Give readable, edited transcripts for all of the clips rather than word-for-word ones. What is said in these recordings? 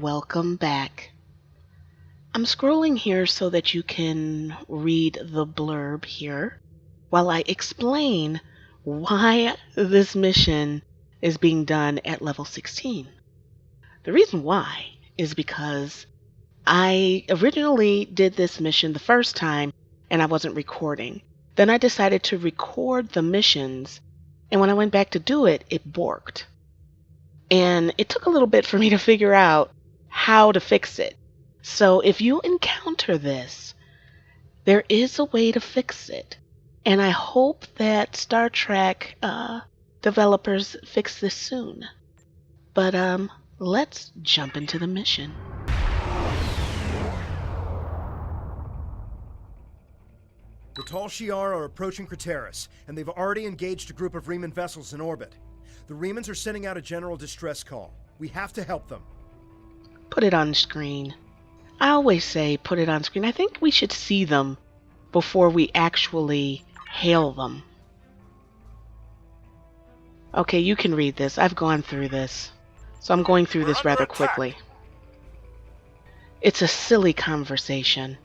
welcome back. I'm scrolling here so that you can read the blurb here while I explain why this mission is being done at level 16. The reason why is because I originally did this mission the first time and I wasn't recording. Then I decided to record the missions, and when I went back to do it, it borked. And it took a little bit for me to figure out how to fix it. So if you encounter this, there is a way to fix it. And I hope that Star Trek developers fix this soon. But let's jump into the mission. The Tal Shiar are approaching Crateris, and they've already engaged a group of Riemann vessels in orbit. The Riemanns are sending out a general distress call. We have to help them. Put it on screen. I always say put it on screen. I think we should see them before we actually hail them. Okay, you can read this. I've gone through this. So I'm going through this rather quickly. It's a silly conversation.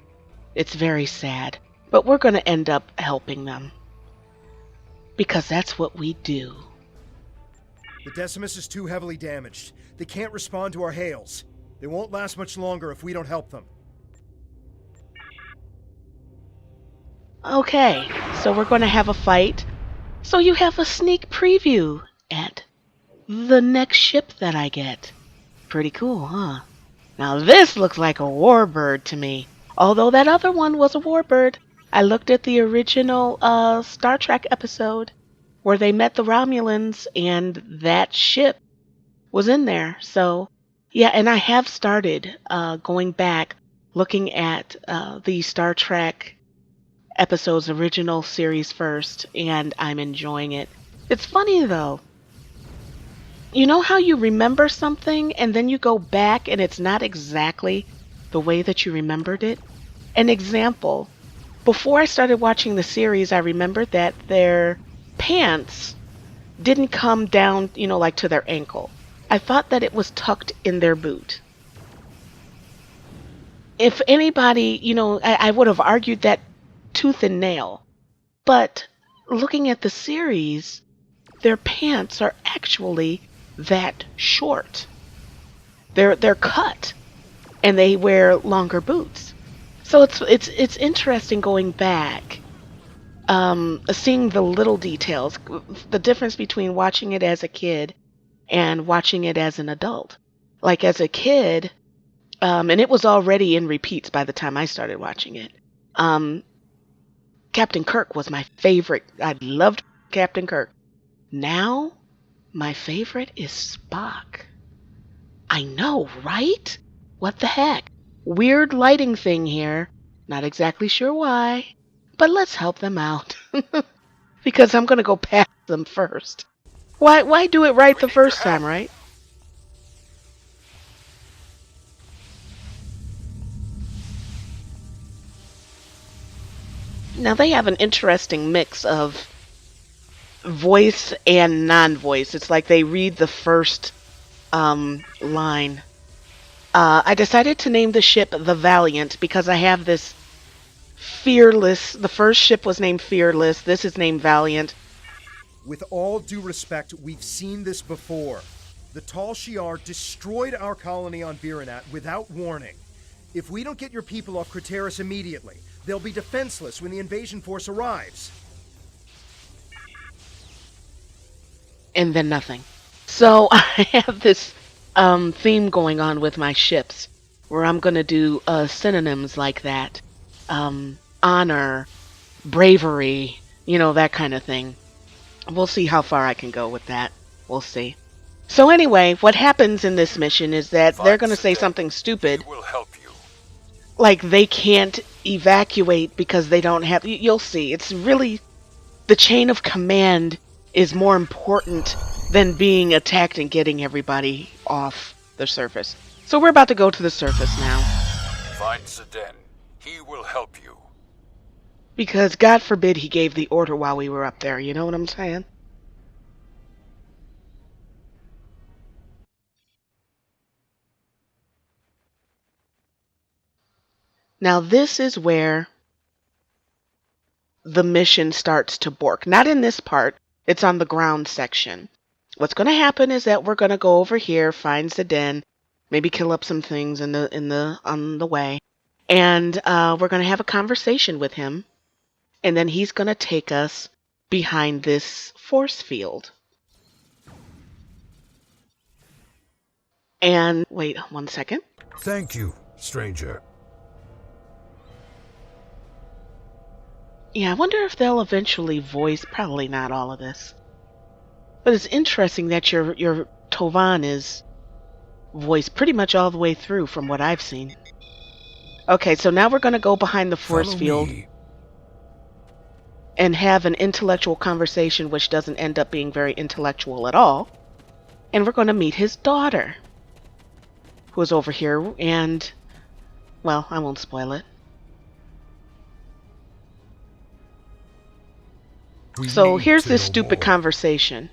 It's very sad. But we're going to end up helping them. Because that's what we do. The Decimus is too heavily damaged. They can't respond to our hails. They won't last much longer if we don't help them. Okay, so we're going to have a fight. So you have a sneak preview at the next ship that I get. Pretty cool, huh? Now this looks like a warbird to me. Although that other one was a warbird. I looked at the original Star Trek episode where they met the Romulans and that ship was in there. So, yeah, and I have started going back looking at the Star Trek episodes, original series first, and I'm enjoying it. It's funny though. You know how you remember something and then you go back and it's not exactly the way that you remembered it? An example. Before I started watching the series, I remembered that their pants didn't come down, like to their ankle. I thought that it was tucked in their boot. If anybody, I would have argued that tooth and nail. But looking at the series, their pants are actually that short. They're cut, and they wear longer boots. So it's interesting going back, seeing the little details, the difference between watching it as a kid and watching it as an adult. Like as a kid, and it was already in repeats by the time I started watching it. Captain Kirk was my favorite. I loved Captain Kirk. Now, my favorite is Spock. I know, right? What the heck? Weird lighting thing here. Not exactly sure why, but let's help them out. Because I'm going to go past them first. Why do it right the first time, right? Now they have an interesting mix of voice and non-voice. It's like they read the first line. I decided to name the ship the Valiant because I have this Fearless. The first ship was named Fearless. This is named Valiant. With all due respect, we've seen this before. The Tal Shiar destroyed our colony on Virinat without warning. If we don't get your people off Crateris immediately, they'll be defenseless when the invasion force arrives. And then nothing. So I have this theme going on with my ships where I'm going to do synonyms like that. Honor, bravery, that kind of thing. We'll see how far I can go with that. We'll see. So anyway, what happens in this mission is that they're going to say something stupid. Will help you. Like they can't evacuate because they don't have... You'll see. It's really... The chain of command is more important than being attacked and getting everybody off the surface. So we're about to go to the surface now. Find Zeden. He will help you. Because God forbid he gave the order while we were up there. You know what I'm saying? Now this is where the mission starts to bork. Not in this part. It's on the ground section. What's going to happen is that we're going to go over here, find the den, maybe kill up some things on the way, and we're going to have a conversation with him, and then he's going to take us behind this force field. And wait 1 second. Thank you, stranger. Yeah, I wonder if they'll eventually voice, probably not all of this. But it's interesting that your Tovan is voiced pretty much all the way through from what I've seen. Okay, so now we're going to go behind the force field and have an intellectual conversation which doesn't end up being very intellectual at all. And we're going to meet his daughter, who is over here, and, well, I won't spoil it. So here's this stupid conversation.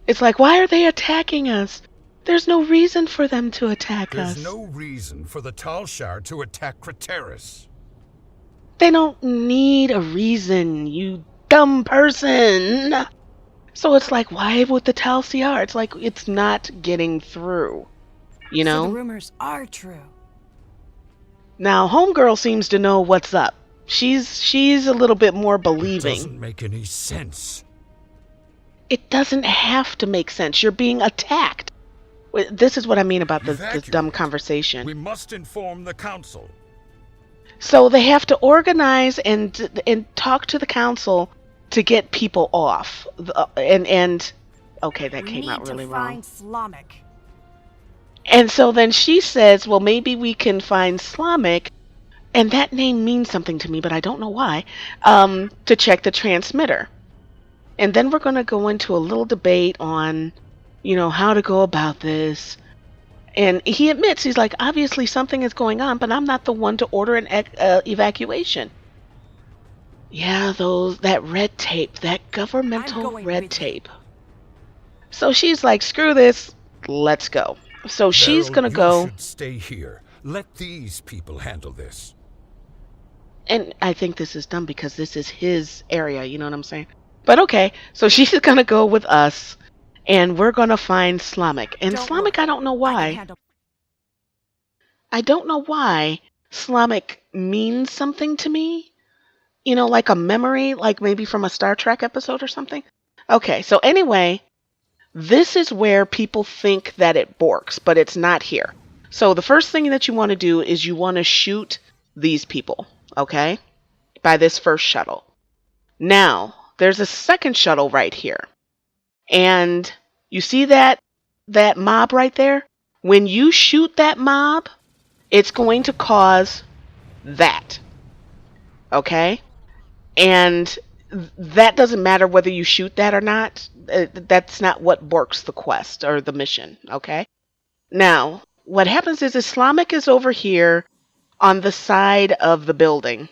It's like, why are they attacking us? There's no reason for them to attack us. There's no reason for the Talshar to attack Crateris. They don't need a reason, you dumb person. So it's like, why would the Talshar? It's like, it's not getting through, you know? So the rumors are true. Now, Homegirl seems to know what's up. She's a little bit more believing. It doesn't make any sense. It doesn't have to make sense. You're being attacked. This is what I mean about this dumb conversation. We must inform the council. So they have to organize and talk to the council to get people off. And okay, that came out really wrong. And so then she says, well, maybe we can find Slamek, and that name means something to me, but I don't know why, to check the transmitter. And then we're going to go into a little debate on, you know, how to go about this. And he admits, he's like, obviously something is going on, but I'm not the one to order an evacuation. Yeah, that red tape, that governmental red tape. So she's like, screw this, let's go. So she's going to go. You should stay here. Let these people handle this. And I think this is dumb because this is his area, you know what I'm saying? But okay, so she's going to go with us, and we're going to find Slamek. And Slamek, I don't know why. I don't know why Slamek means something to me. You know, like a memory, like maybe from a Star Trek episode or something. Okay, so anyway, this is where people think that it borks, but it's not here. So the first thing that you want to do is you want to shoot these people, okay? By this first shuttle. Now, there's a second shuttle right here. And you see that mob right there? When you shoot that mob, it's going to cause that. Okay? And that doesn't matter whether you shoot that or not. That's not what borks the quest or the mission, okay? Now, what happens is Slamek is over here on the side of the building.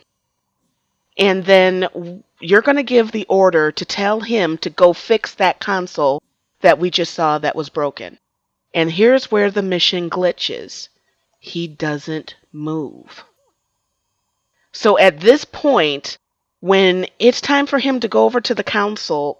And then you're going to give the order to tell him to go fix that console that we just saw that was broken. And here's where the mission glitches. He doesn't move. So at this point, when it's time for him to go over to the console,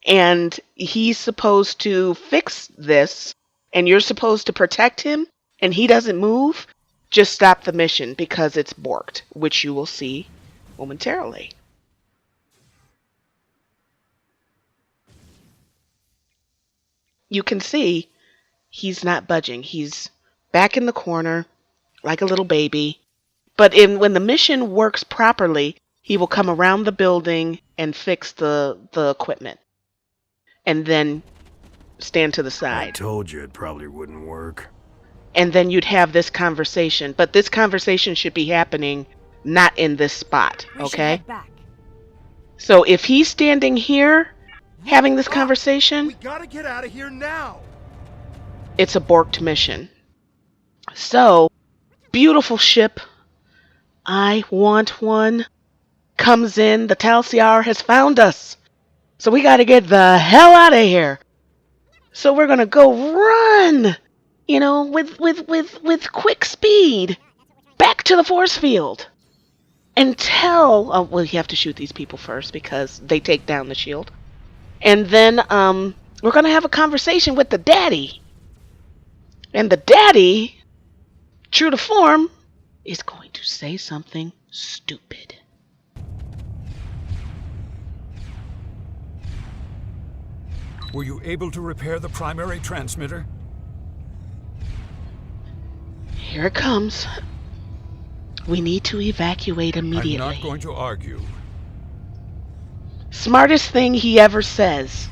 and he's supposed to fix this, and you're supposed to protect him, and he doesn't move, just stop the mission because it's borked, which you will see momentarily. You can see he's not budging. He's back in the corner like a little baby. But when the mission works properly, he will come around the building and fix the equipment. And then stand to the side. I told you it probably wouldn't work. And then you'd have this conversation. But this conversation should be happening not in this spot, okay? So if he's standing here having this conversation, We gotta get out of here now! it's a borked mission. So, beautiful ship. I want one. Comes in. The Talshar has found us. So we gotta get the hell out of here. So we're gonna go run. you know, with quick speed back to the force field and tell. Oh, well, you have to shoot these people first because they take down the shield, and then we're gonna have a conversation with the daddy, and the daddy, true to form, is going to say something stupid. Were you able to repair the primary transmitter? Here it comes. We need to evacuate immediately. I'm not going to argue. Smartest thing he ever says.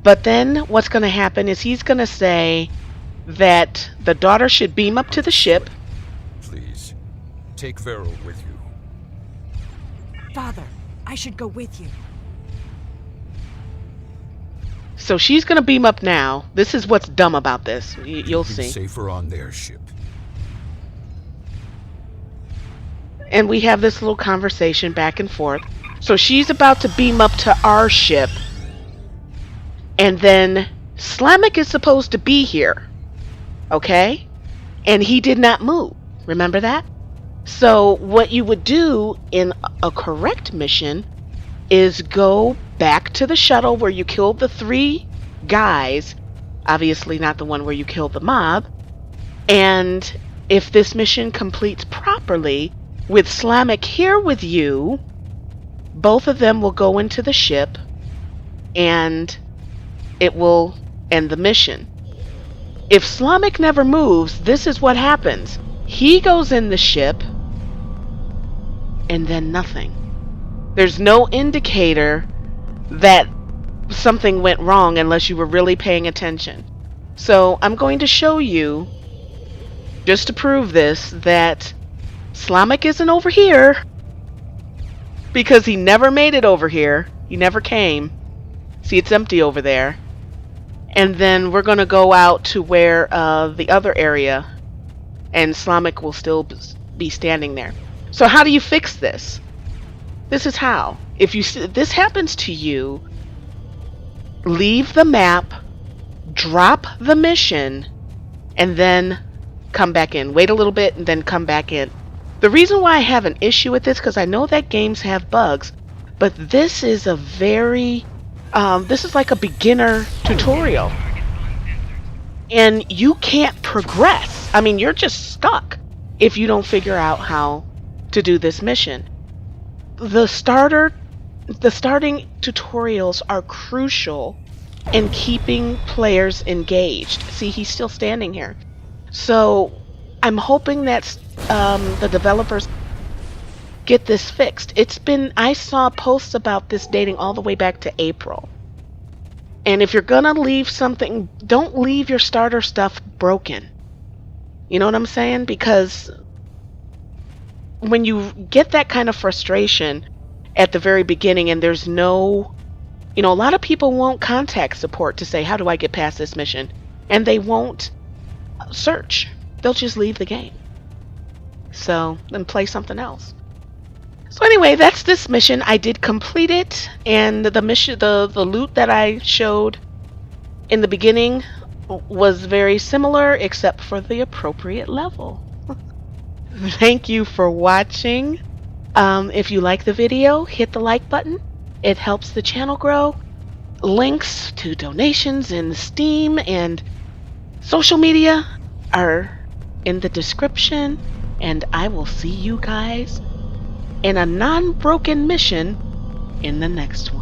But then what's going to happen is he's going to say that the daughter should beam up to the ship. Please, take Vero with you. Father, I should go with you. So she's going to beam up now. This is what's dumb about this. You'll Be see. safer on their ship. And we have this little conversation back and forth. So she's about to beam up to our ship. And then Slamek is supposed to be here. Okay? And he did not move. Remember that? So what you would do in a correct mission is go back to the shuttle where you killed the 3 guys. Obviously not the one where you killed the mob. And if this mission completes properly, with Slamek here with you, both of them will go into the ship and it will end the mission. If Slamek never moves, this is what happens. He goes in the ship and then nothing. There's no indicator that something went wrong unless you were really paying attention. So I'm going to show you, just to prove this, that Slamek isn't over here because he never made it over here. He never came. See, it's empty over there. And then we're going to go out to where the other area, and Slamek will still be standing there. So how do you fix this? This is how. If you see this happens to you, leave the map, drop the mission, and then come back in. Wait a little bit and then come back in. The reason why I have an issue with this, because I know that games have bugs, but this is a very, this is like a beginner tutorial. And you can't progress. I mean, you're just stuck if you don't figure out how to do this mission. The starting tutorials are crucial in keeping players engaged. See, he's still standing here. So I'm hoping that the developers get this fixed. I saw posts about this dating all the way back to April. And if you're gonna leave something, don't leave your starter stuff broken. You know what I'm saying? Because when you get that kind of frustration at the very beginning and there's no, a lot of people won't contact support to say, how do I get past this mission? And they won't search. They'll just leave the game. So then play something else. So anyway, that's this mission. I did complete it, and the mission, the loot that I showed in the beginning was very similar, except for the appropriate level. Thank you for watching. If you like the video, hit the like button. It helps the channel grow. Links to donations in Steam and social media are in the description, and I will see you guys in a non-broken mission in the next one.